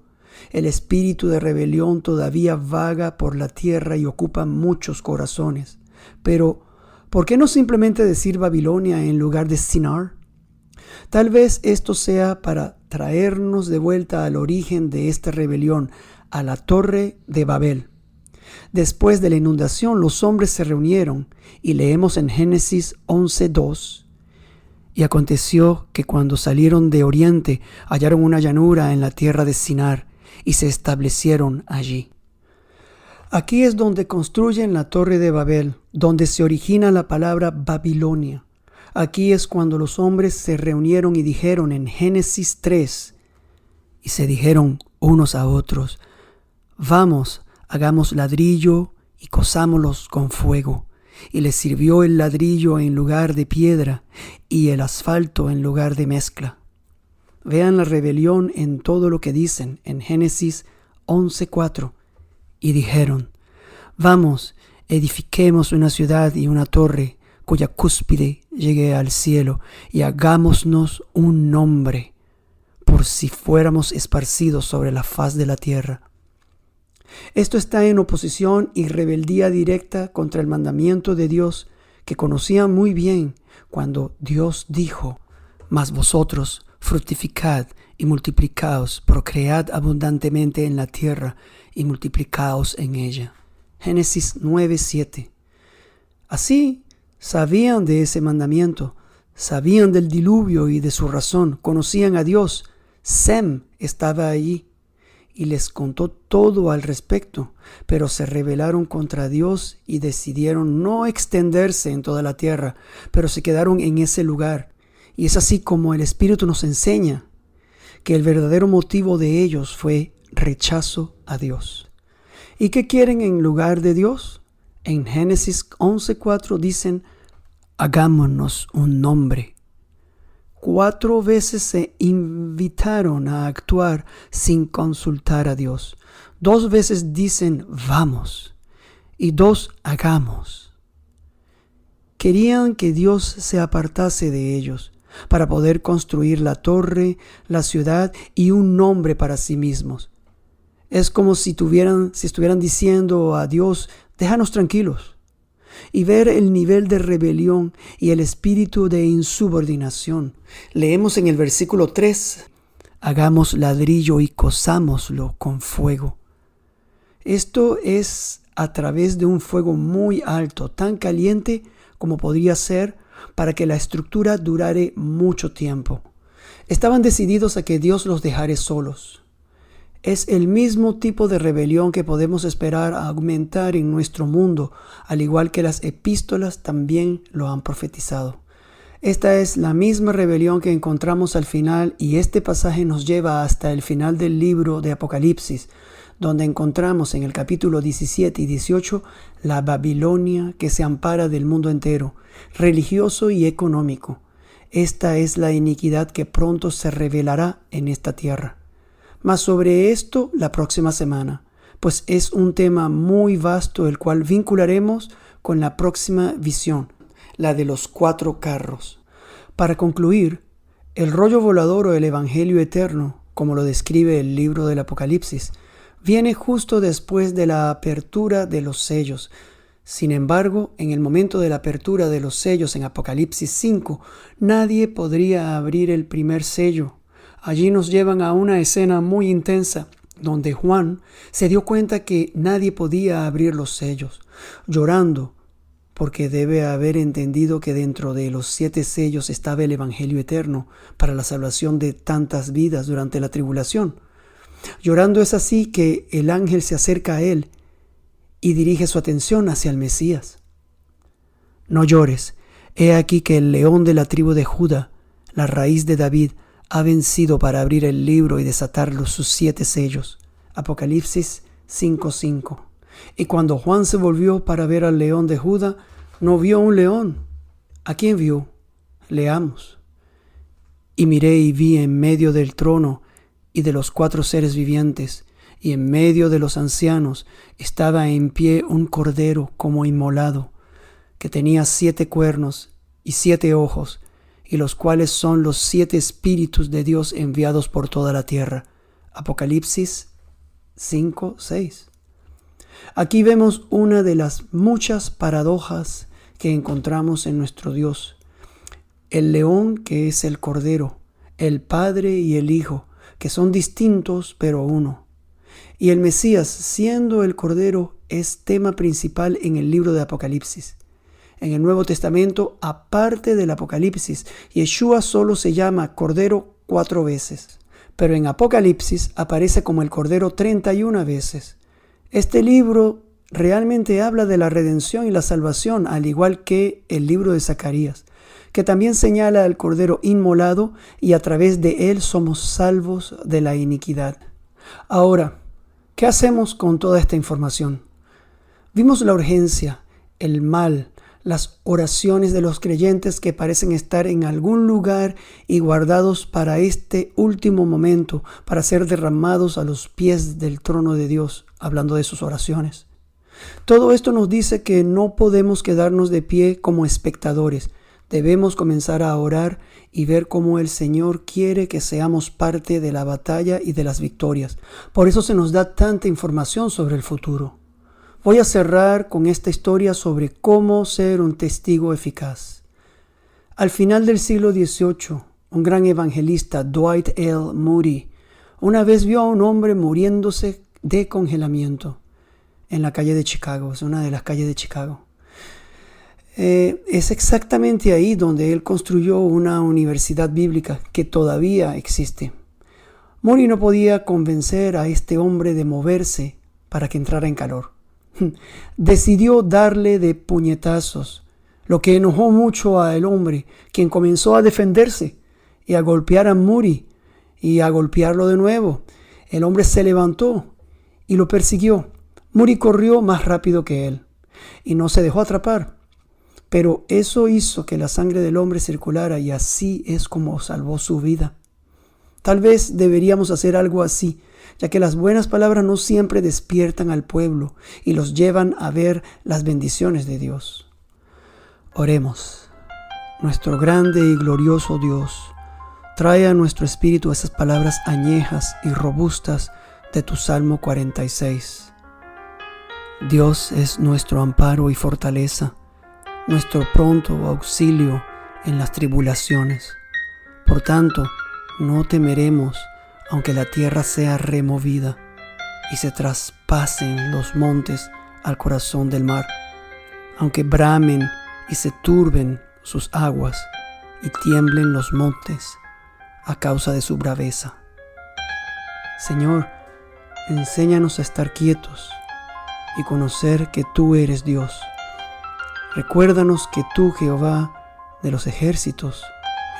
El espíritu de rebelión todavía vaga por la tierra y ocupa muchos corazones. Pero, ¿por qué no simplemente decir Babilonia en lugar de Sinar? Tal vez esto sea para traernos de vuelta al origen de esta rebelión, a la Torre de Babel. Después de la inundación, los hombres se reunieron, y leemos en Génesis 11:2. Y aconteció que cuando salieron de oriente, hallaron una llanura en la tierra de Sinar, y se establecieron allí. Aquí es donde construyen la Torre de Babel, donde se origina la palabra Babilonia. Aquí es cuando los hombres se reunieron y dijeron en Génesis 3, y se dijeron unos a otros: vamos, hagamos ladrillo y cosámoslos con fuego. Y les sirvió el ladrillo en lugar de piedra y el asfalto en lugar de mezcla. Vean la rebelión en todo lo que dicen en Génesis 11:4. Y dijeron: Vamos, edifiquemos una ciudad y una torre cuya cúspide llegue al cielo, y hagámonos un nombre, por si fuéramos esparcidos sobre la faz de la tierra. Esto está en oposición y rebeldía directa contra el mandamiento de Dios, que conocían muy bien cuando Dios dijo: Mas vosotros fructificad y multiplicaos, procread abundantemente en la tierra y multiplicaos en ella. Génesis 9:7. Así sabían de ese mandamiento, sabían del diluvio y de su razón, conocían a Dios. Sem estaba allí y les contó todo al respecto, pero se rebelaron contra Dios y decidieron no extenderse en toda la tierra, pero se quedaron en ese lugar. Y es así como el Espíritu nos enseña que el verdadero motivo de ellos fue rechazo a Dios. ¿Y qué quieren en lugar de Dios? En Génesis 11:4 dicen: hagámonos un nombre. 4 veces se invitaron a actuar sin consultar a Dios. 2 veces dicen vamos y 2 hagamos. Querían que Dios se apartase de ellos para poder construir la torre, la ciudad y un nombre para sí mismos. Es como si estuvieran diciendo a Dios: déjanos tranquilos. Y ver el nivel de rebelión y el espíritu de insubordinación. Leemos en el versículo 3: hagamos ladrillo y cozámoslo con fuego. Esto es a través de un fuego muy alto, tan caliente como podría ser, para que la estructura durare mucho tiempo. Estaban decididos a que Dios los dejara solos. Es el mismo tipo de rebelión que podemos esperar aumentar en nuestro mundo, al igual que las epístolas también lo han profetizado. Esta es la misma rebelión que encontramos al final, y este pasaje nos lleva hasta el final del libro de Apocalipsis, donde encontramos en el capítulo 17 y 18 la Babilonia que se ampara del mundo entero, religioso y económico. Esta es la iniquidad que pronto se revelará en esta tierra. Mas sobre esto la próxima semana, pues es un tema muy vasto, el cual vincularemos con la próxima visión, la de los 4 carros. Para concluir, el rollo volador o el Evangelio eterno, como lo describe el libro del Apocalipsis, viene justo después de la apertura de los sellos. Sin embargo, en el momento de la apertura de los sellos en Apocalipsis 5, nadie podría abrir el primer sello. Allí nos llevan a una escena muy intensa, donde Juan se dio cuenta que nadie podía abrir los sellos, llorando, porque debe haber entendido que dentro de los 7 sellos estaba el Evangelio eterno para la salvación de tantas vidas durante la tribulación. Llorando es así que el ángel se acerca a él y dirige su atención hacia el Mesías. No llores, he aquí que el león de la tribu de Judá, la raíz de David, ha vencido para abrir el libro y desatar sus 7 sellos. Apocalipsis 5:5. Y cuando Juan se volvió para ver al león de Judá, no vio un león. ¿A quién vio? Leamos. Y miré y vi en medio del trono y de los 4 seres vivientes, y en medio de los ancianos estaba en pie un cordero como inmolado, que tenía 7 cuernos y 7 ojos, y los cuales son los 7 espíritus de Dios enviados por toda la tierra. Apocalipsis 5:6. Aquí vemos una de las muchas paradojas que encontramos en nuestro Dios. El león, que es el cordero, el Padre y el Hijo, que son distintos pero uno. Y el Mesías, siendo el cordero, es tema principal en el libro de Apocalipsis. En el Nuevo Testamento, aparte del Apocalipsis, Yeshua solo se llama Cordero 4 veces, pero en Apocalipsis aparece como el Cordero 31 veces. Este libro realmente habla de la redención y la salvación, al igual que el libro de Zacarías, que también señala al Cordero inmolado, y a través de él somos salvos de la iniquidad. Ahora, ¿qué hacemos con toda esta información? Vimos la urgencia, el mal, las oraciones de los creyentes que parecen estar en algún lugar y guardados para este último momento, para ser derramados a los pies del trono de Dios, hablando de sus oraciones. Todo esto nos dice que no podemos quedarnos de pie como espectadores. Debemos comenzar a orar y ver cómo el Señor quiere que seamos parte de la batalla y de las victorias. Por eso se nos da tanta información sobre el futuro. Voy a cerrar con esta historia sobre cómo ser un testigo eficaz. Al final del siglo XVIII, un gran evangelista, Dwight L. Moody, una vez vio a un hombre muriéndose de congelamiento en la calle de Chicago. Es una de las calles de Chicago. Es exactamente ahí donde él construyó una universidad bíblica que todavía existe. Moody no podía convencer a este hombre de moverse para que entrara en calor. Decidió darle de puñetazos, lo que enojó mucho al hombre, quien comenzó a defenderse y a golpear a Moody y a golpearlo de nuevo. El hombre se levantó y lo persiguió. Moody corrió más rápido que él y no se dejó atrapar. Pero eso hizo que la sangre del hombre circulara y así es como salvó su vida. Tal vez deberíamos hacer algo así, ya que las buenas palabras no siempre despiertan al pueblo y los llevan a ver las bendiciones de Dios. Oremos. Nuestro grande y glorioso Dios, trae a nuestro espíritu esas palabras añejas y robustas de tu Salmo 46. Dios es nuestro amparo y fortaleza, nuestro pronto auxilio en las tribulaciones. Por tanto, no temeremos, aunque la tierra sea removida y se traspasen los montes al corazón del mar, aunque bramen y se turben sus aguas y tiemblen los montes a causa de su braveza. Señor, enséñanos a estar quietos y conocer que tú eres Dios. Recuérdanos que tú, Jehová de los ejércitos,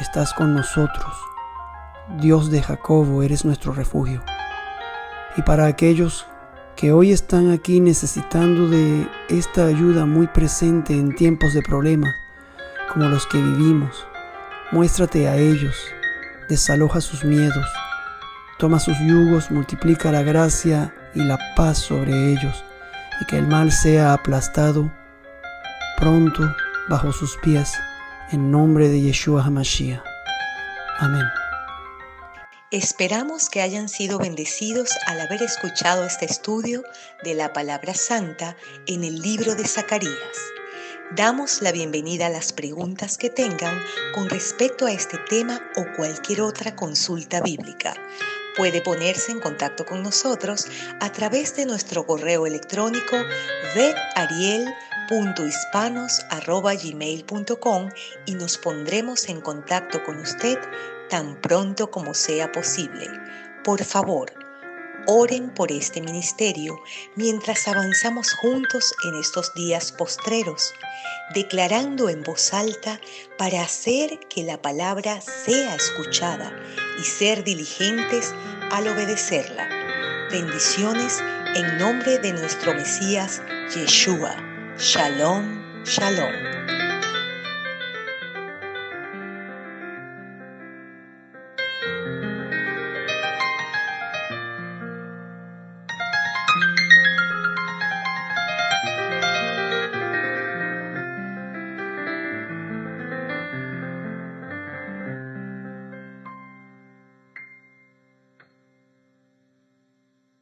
estás con nosotros. Dios de Jacobo, eres nuestro refugio. Y para aquellos que hoy están aquí necesitando de esta ayuda muy presente en tiempos de problemas, como los que vivimos, muéstrate a ellos, desaloja sus miedos, toma sus yugos, multiplica la gracia y la paz sobre ellos, y que el mal sea aplastado pronto bajo sus pies, en nombre de Yeshua HaMashiach. Amén. Esperamos que hayan sido bendecidos al haber escuchado este estudio de la Palabra Santa en el libro de Zacarías. Damos la bienvenida a las preguntas que tengan con respecto a este tema o cualquier otra consulta bíblica. Puede ponerse en contacto con nosotros a través de nuestro correo electrónico vedariel.hispanos@gmail.com y nos pondremos en contacto con usted tan pronto como sea posible. Por favor, oren por este ministerio mientras avanzamos juntos en estos días postreros, declarando en voz alta para hacer que la palabra sea escuchada y ser diligentes al obedecerla. Bendiciones en nombre de nuestro Mesías, Yeshua. Shalom, shalom.